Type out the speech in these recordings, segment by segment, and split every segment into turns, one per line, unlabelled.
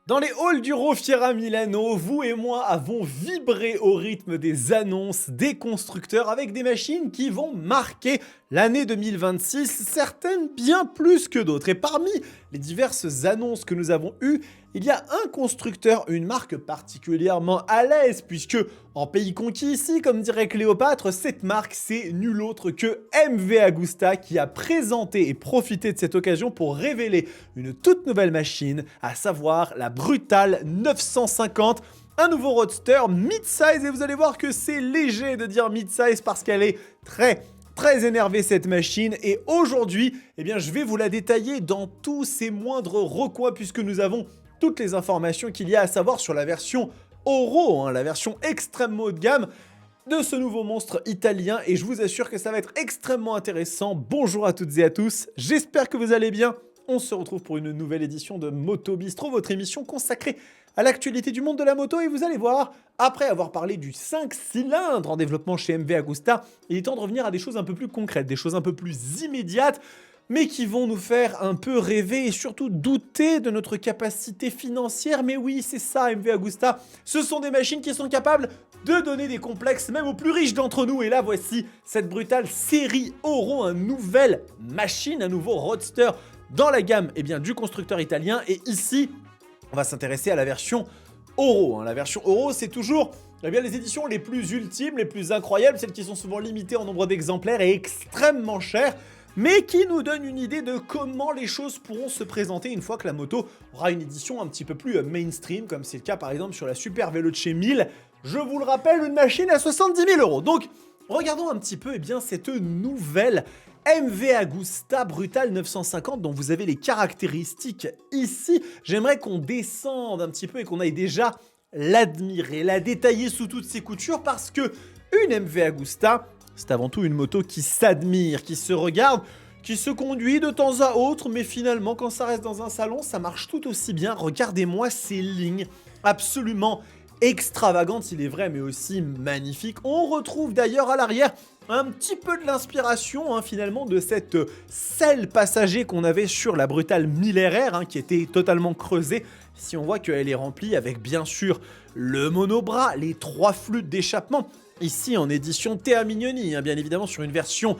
Dans les halls du Fiera Milano, vous et moi avons vibré au rythme des annonces des constructeurs avec des machines qui vont marquer l'année 2026, certaines bien plus que d'autres. Et parmi les diverses annonces que nous avons eues, il y a un constructeur, une marque particulièrement à l'aise, puisque en pays conquis ici, comme dirait Cléopâtre, cette marque c'est nul autre que MV Agusta qui a présenté et profité de cette occasion pour révéler une toute nouvelle machine, à savoir la Brutal 950. Un nouveau roadster mid-size, et vous allez voir que c'est léger de dire mid-size parce qu'elle est très énervée cette machine. Et aujourd'hui, eh bien, je vais vous la détailler dans tous ses moindres recoins puisque nous avons toutes les informations qu'il y a à savoir sur la version Oro, la version extrêmement haut de gamme de ce nouveau monstre italien, et je vous assure que ça va être extrêmement intéressant. Bonjour à toutes et à tous, j'espère que vous allez bien. On se retrouve pour une nouvelle édition de Moto Bistro, votre émission consacrée à l'actualité du monde de la moto. Et vous allez voir, après avoir parlé du 5 cylindres en développement chez MV Agusta, il est temps de revenir à des choses un peu plus concrètes, des choses un peu plus immédiates, mais qui vont nous faire un peu rêver et surtout douter de notre capacité financière. Mais oui, c'est ça MV Agusta, ce sont des machines qui sont capables de donner des complexes même aux plus riches d'entre nous. Et là, voici cette brutale série Oro, une nouvelle machine, un nouveau roadster dans la gamme du constructeur italien. Et ici, on va s'intéresser à la version Oro. La version Oro, c'est toujours les éditions les plus ultimes, les plus incroyables, celles qui sont souvent limitées en nombre d'exemplaires et extrêmement chères, mais qui nous donnent une idée de comment les choses pourront se présenter une fois que la moto aura une édition un petit peu plus mainstream, comme c'est le cas par exemple sur la Super Veloce 1000. Je vous le rappelle, une machine à 70 000 €. Donc, regardons un petit peu cette nouvelle MV Agusta Brutal 950 dont vous avez les caractéristiques ici. J'aimerais qu'on descende un petit peu et qu'on aille déjà l'admirer, la détailler sous toutes ses coutures, parce que une MV Agusta, c'est avant tout une moto qui s'admire, qui se regarde, qui se conduit de temps à autre, mais finalement quand ça reste dans un salon, ça marche tout aussi bien. Regardez-moi ces lignes absolument extravagante, il est vrai, mais aussi magnifique. On retrouve d'ailleurs à l'arrière un petit peu de l'inspiration finalement de cette selle passager qu'on avait sur la Brutale 1000 RR, qui était totalement creusée. Si on voit qu'elle est remplie avec bien sûr le monobras, les 3 flûtes d'échappement. Ici en édition Théa Mignoni, bien évidemment sur une version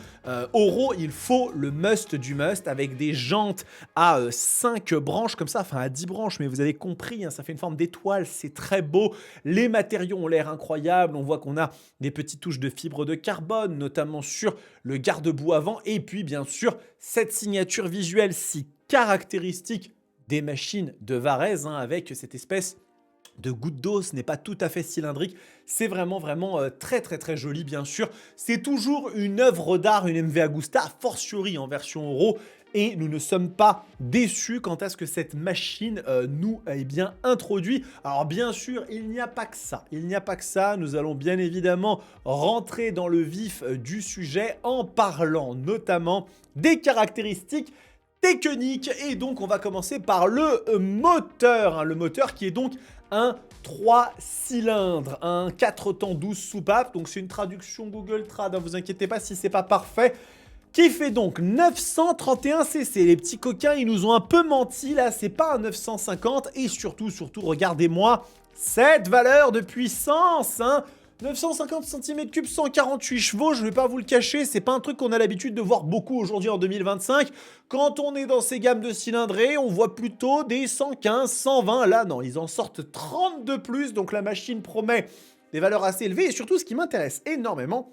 Oro, il faut le must du must avec des jantes à 5 branches comme ça, enfin à 10 branches, mais vous avez compris, ça fait une forme d'étoile, c'est très beau. Les matériaux ont l'air incroyables, on voit qu'on a des petites touches de fibre de carbone, notamment sur le garde-boue avant, et puis bien sûr cette signature visuelle si caractéristique des machines de Varese, avec cette espèce de goutte d'eau. Ce n'est pas tout à fait cylindrique, c'est vraiment très joli bien sûr. C'est toujours une œuvre d'art, une MV Agusta, a fortiori en version Oro, et nous ne sommes pas déçus quant à ce que cette machine nous introduit. Alors bien sûr, il n'y a pas que ça, nous allons bien évidemment rentrer dans le vif du sujet en parlant notamment des caractéristiques technique. Et donc on va commencer par le moteur, le moteur qui est donc un 3 cylindres, un 4 temps 12 soupapes, donc c'est une traduction Google Trad, vous inquiétez pas si c'est pas parfait, qui fait donc 931 cc. Les petits coquins, ils nous ont un peu menti là, c'est pas un 950, et surtout, regardez-moi cette valeur de puissance, 950 cm3, 148 chevaux, je vais pas vous le cacher, c'est pas un truc qu'on a l'habitude de voir beaucoup aujourd'hui en 2025. Quand on est dans ces gammes de cylindrées, on voit plutôt des 115, 120. Là, non, ils en sortent 30 de plus, donc la machine promet des valeurs assez élevées. Et surtout, ce qui m'intéresse énormément,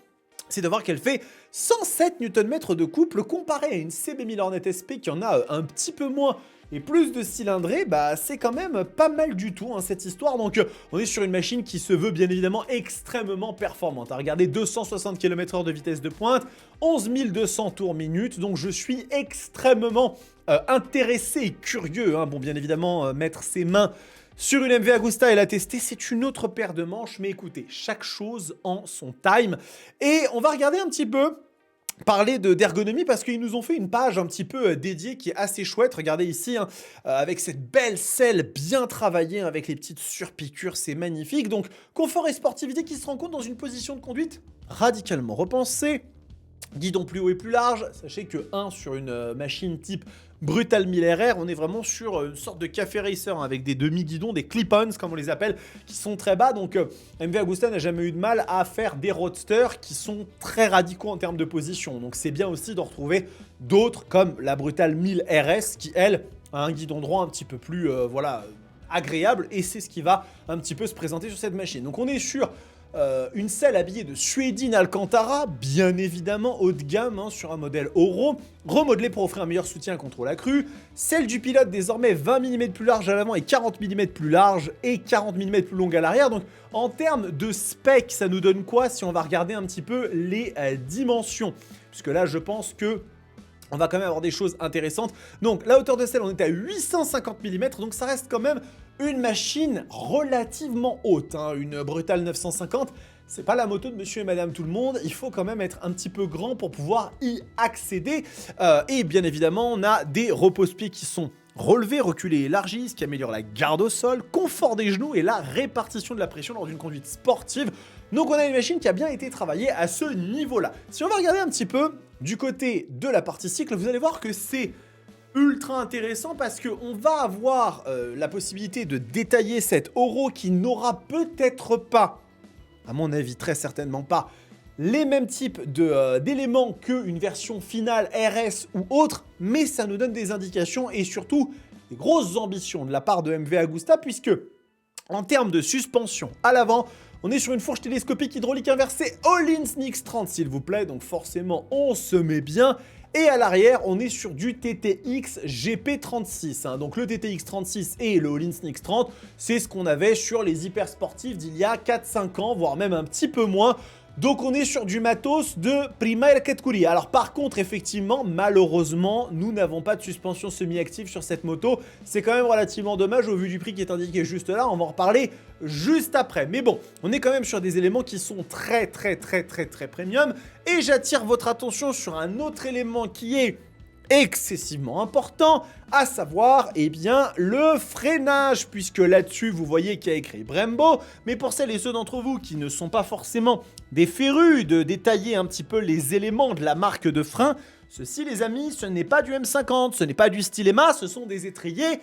c'est de voir qu'elle fait 107 Nm de couple, comparé à une CB1000 Hornet SP qui en a un petit peu moins et plus de cylindrées. C'est quand même pas mal du tout cette histoire. Donc on est sur une machine qui se veut bien évidemment extrêmement performante. Regardez, 260 km/h de vitesse de pointe, 11 200 tours minute. Donc je suis extrêmement intéressé et curieux. Bon, bien évidemment, mettre ses mains sur une MV Agusta et la tester, c'est une autre paire de manches. Mais écoutez, chaque chose en son time. Et on va regarder un petit peu, parler d'ergonomie, parce qu'ils nous ont fait une page un petit peu dédiée qui est assez chouette. Regardez ici, avec cette belle selle bien travaillée, avec les petites surpiqûres, c'est magnifique. Donc, confort et sportivité qui se rencontrent dans une position de conduite radicalement repensée. Guidon plus haut et plus large, sachez que sur une machine type Brutal 1000 RR, on est vraiment sur une sorte de café racer hein, avec des demi-guidons, des clip-ons comme on les appelle, qui sont très bas. Donc MV Agusta n'a jamais eu de mal à faire des roadsters qui sont très radicaux en termes de position. Donc c'est bien aussi d'en retrouver d'autres comme la Brutal 1000 RS qui, elle, a un guidon droit un petit peu plus voilà, agréable. Et c'est ce qui va un petit peu se présenter sur cette machine. Donc on est sur une selle habillée de suédine Alcantara, bien évidemment haut de gamme hein, sur un modèle Oro, remodelé pour offrir un meilleur soutien contre la crue. Celle du pilote désormais 20 mm plus large à l'avant et 40 mm plus large et 40 mm plus longue à l'arrière. Donc en termes de spec, ça nous donne quoi si on va regarder un petit peu les dimensions? Puisque là je pense que on va quand même avoir des choses intéressantes. Donc la hauteur de selle, on est à 850 mm, donc ça reste quand même une machine relativement haute, hein. Une Brutal 950, c'est pas la moto de monsieur et madame tout le monde, il faut quand même être un petit peu grand pour pouvoir y accéder. Et bien évidemment, on a des repose-pieds qui sont relevés, reculés et élargis, ce qui améliore la garde au sol, confort des genoux et la répartition de la pression lors d'une conduite sportive. Donc on a une machine qui a bien été travaillée à ce niveau-là. Si on va regarder un petit peu du côté de la partie cycle, vous allez voir que c'est ultra intéressant parce qu'on va avoir la possibilité de détailler cette Oro qui n'aura peut-être pas, à mon avis très certainement pas, les mêmes types d'éléments qu'une version finale RS ou autre, mais ça nous donne des indications et surtout des grosses ambitions de la part de MV Agusta puisque en termes de suspension à l'avant, on est sur une fourche télescopique hydraulique inversée Öhlins NX30 s'il vous plaît, donc forcément on se met bien. Et à l'arrière, on est sur du TTX GP36. Hein. Donc le TTX 36 et le Öhlins NX30, c'est ce qu'on avait sur les hyper sportifs d'il y a 4-5 ans, voire même un petit peu moins. Donc on est sur du matos de prima categoria. Alors par contre, effectivement, malheureusement, nous n'avons pas de suspension semi-active sur cette moto. C'est quand même relativement dommage au vu du prix qui est indiqué juste là. On va en reparler juste après. Mais bon, on est quand même sur des éléments qui sont très premium. Et j'attire votre attention sur un autre élément qui est excessivement important, à savoir, eh bien, le freinage, puisque là-dessus, vous voyez qu'il y a écrit Brembo, mais pour celles et ceux d'entre vous qui ne sont pas forcément des férus de détailler un petit peu les éléments de la marque de frein, ceci, les amis, ce n'est pas du M50, ce n'est pas du Stylema, ce sont des étriers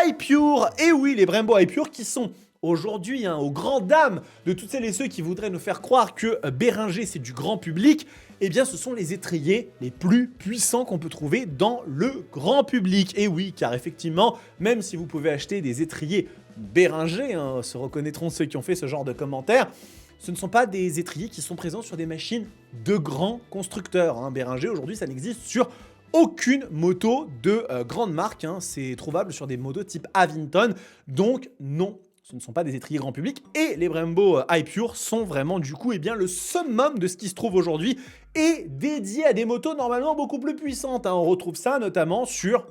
iPure, et oui, les Brembo iPure qui sont aujourd'hui, hein, aux grandes dames de toutes celles et ceux qui voudraient nous faire croire que Béringer c'est du grand public, eh bien ce sont les étriers les plus puissants qu'on peut trouver dans le grand public. Et oui, car effectivement, même si vous pouvez acheter des étriers Béringer, hein, se reconnaîtront ceux qui ont fait ce genre de commentaires, ce ne sont pas des étriers qui sont présents sur des machines de grands constructeurs. Hein. Béringer aujourd'hui, ça n'existe sur aucune moto de grande marque, hein. C'est trouvable sur des motos type Avinton, donc non. Ce ne sont pas des étriers grand public et les Brembo iPure sont vraiment du coup eh bien, le summum de ce qui se trouve aujourd'hui et dédié à des motos normalement beaucoup plus puissantes. Hein. On retrouve ça notamment sur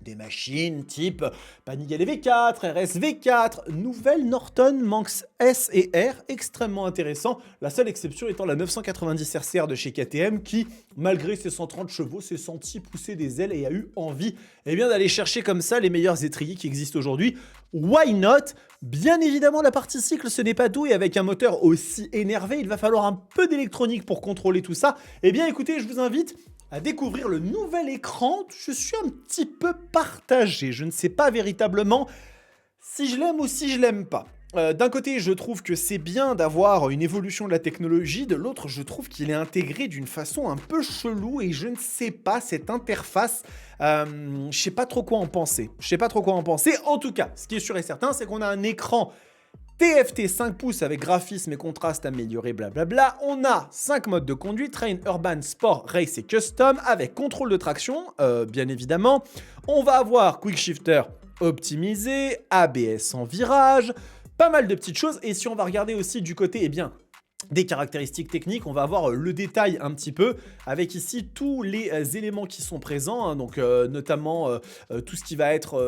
des machines type Panigale V4, RS V4, nouvelle Norton Manx S et R, extrêmement intéressant. La seule exception étant la 990 RCR de chez KTM qui, malgré ses 130 chevaux, s'est senti pousser des ailes et a eu envie eh bien, d'aller chercher comme ça les meilleurs étriers qui existent aujourd'hui. Why not? Bien évidemment, la partie cycle, ce n'est pas tout et avec un moteur aussi énervé, il va falloir un peu d'électronique pour contrôler tout ça. Eh bien, écoutez, je vous invite à découvrir le nouvel écran. Je suis un petit peu partagé. Je ne sais pas véritablement si je l'aime ou si je l'aime pas. D'un côté, je trouve que c'est bien d'avoir une évolution de la technologie. De l'autre, je trouve qu'il est intégré d'une façon un peu chelou et je ne sais pas, cette interface, je sais pas trop quoi en penser. En tout cas, ce qui est sûr et certain, c'est qu'on a un écran TFT 5 pouces avec graphisme et contraste amélioré, blablabla. On a 5 modes de conduite, Train, Urban, Sport, Race et Custom, avec contrôle de traction, bien évidemment. On va avoir Quick Shifter optimisé, ABS en virage, pas mal de petites choses. Et si on va regarder aussi du côté, eh bien, des caractéristiques techniques, on va avoir le détail un petit peu, avec ici tous les éléments qui sont présents, hein, donc notamment tout ce qui va être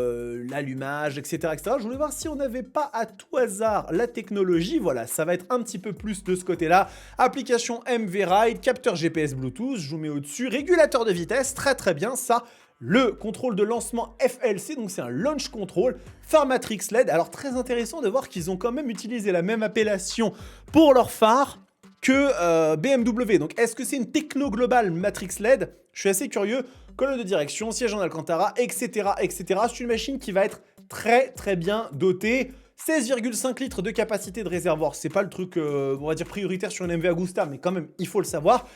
l'allumage, etc., etc. Je voulais voir si on n'avait pas à tout hasard la technologie, voilà, ça va être un petit peu plus de ce côté-là. Application MV Ride, capteur GPS Bluetooth, je vous mets au-dessus, régulateur de vitesse, très bien, ça. Le contrôle de lancement FLC, donc c'est un launch control, phare matrix LED. Alors très intéressant de voir qu'ils ont quand même utilisé la même appellation pour leur phare que BMW. Donc est-ce que c'est une techno globale matrix LED? Je suis assez curieux. colonne de direction, siège en Alcantara, etc. etc. C'est une machine qui va être très bien dotée. 16,5 litres de capacité de réservoir, c'est pas le truc, on va dire, prioritaire sur une MV Agusta, mais quand même, il faut le savoir.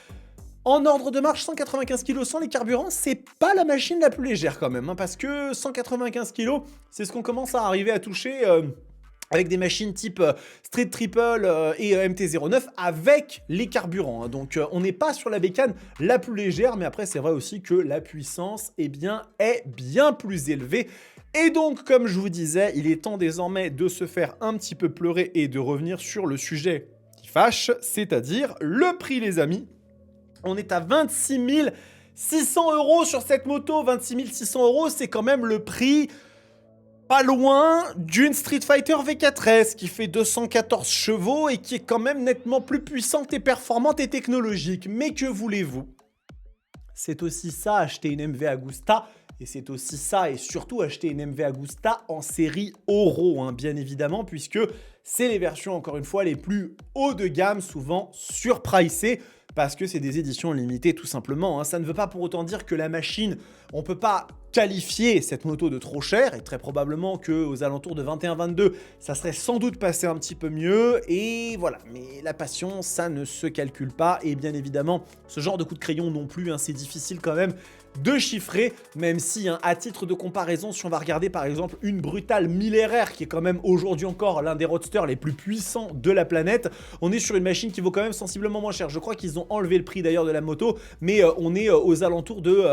En ordre de marche, 195 kg sans les carburants, c'est pas la machine la plus légère quand même, hein, parce que 195 kg, c'est ce qu'on commence à arriver à toucher avec des machines type Street Triple et MT-09 avec les carburants. Hein. Donc on n'est pas sur la bécane la plus légère, mais après c'est vrai aussi que la puissance est bien plus élevée. Et donc, comme je vous disais, il est temps désormais de se faire un petit peu pleurer et de revenir sur le sujet qui fâche, c'est-à-dire le prix, les amis. On est à 26 600 € sur cette moto. 26 600 €, c'est quand même le prix pas loin d'une Street Fighter V4S qui fait 214 chevaux et qui est quand même nettement plus puissante et performante et technologique. Mais que voulez-vous? C'est aussi ça, acheter une MV Agusta. Et c'est aussi ça, et surtout acheter une MV Agusta en série Oro, hein, bien évidemment, puisque c'est les versions, encore une fois, les plus haut de gamme, souvent surpricées, parce que c'est des éditions limitées tout simplement. Hein. Ça ne veut pas pour autant dire que la machine, on ne peut pas qualifier cette moto de trop chère, et très probablement qu'aux alentours de 21-22, ça serait sans doute passé un petit peu mieux, et voilà. Mais la passion, ça ne se calcule pas, et bien évidemment, ce genre de coup de crayon non plus, hein, c'est difficile quand même de chiffrer, même si, hein, à titre de comparaison, si on va regarder par exemple une Brutale 1000RR, qui est quand même aujourd'hui encore l'un des roadsters les plus puissants de la planète, on est sur une machine qui vaut quand même sensiblement moins cher. Je crois qu'ils ont enlevé le prix d'ailleurs de la moto, mais on est aux alentours de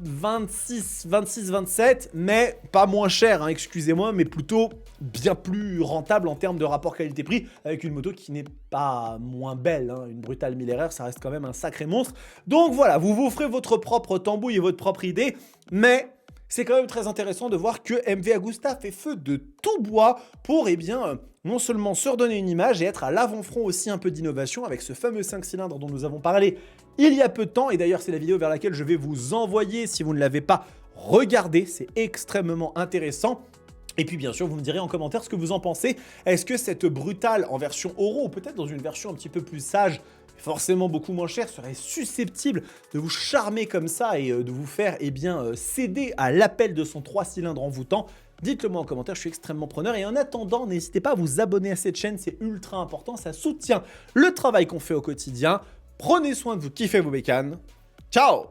26, 27, mais pas moins cher, hein, excusez-moi, mais plutôt bien plus rentable en termes de rapport qualité-prix, avec une moto qui n'est pas moins belle, hein. Une Brutale 1000RR, ça reste quand même un sacré monstre. Donc voilà, vous vous ferez votre propre tambouille et votre propre idée, mais c'est quand même très intéressant de voir que MV Agusta fait feu de tout bois pour, eh bien, non seulement se redonner une image et être à l'avant-front aussi un peu d'innovation avec ce fameux 5 cylindres dont nous avons parlé il y a peu de temps. Et d'ailleurs, c'est la vidéo vers laquelle je vais vous envoyer si vous ne l'avez pas regardée. C'est extrêmement intéressant. Et puis bien sûr, vous me direz en commentaire ce que vous en pensez. Est-ce que cette Brutale en version Oro, ou peut-être dans une version un petit peu plus sage, forcément beaucoup moins chère, serait susceptible de vous charmer comme ça et de vous faire, eh bien, céder à l'appel de son 3 cylindres envoûtant? Dites-le moi en commentaire, je suis extrêmement preneur. Et en attendant, n'hésitez pas à vous abonner à cette chaîne, c'est ultra important, ça soutient le travail qu'on fait au quotidien. Prenez soin de vous, kiffez vos bécanes. Ciao!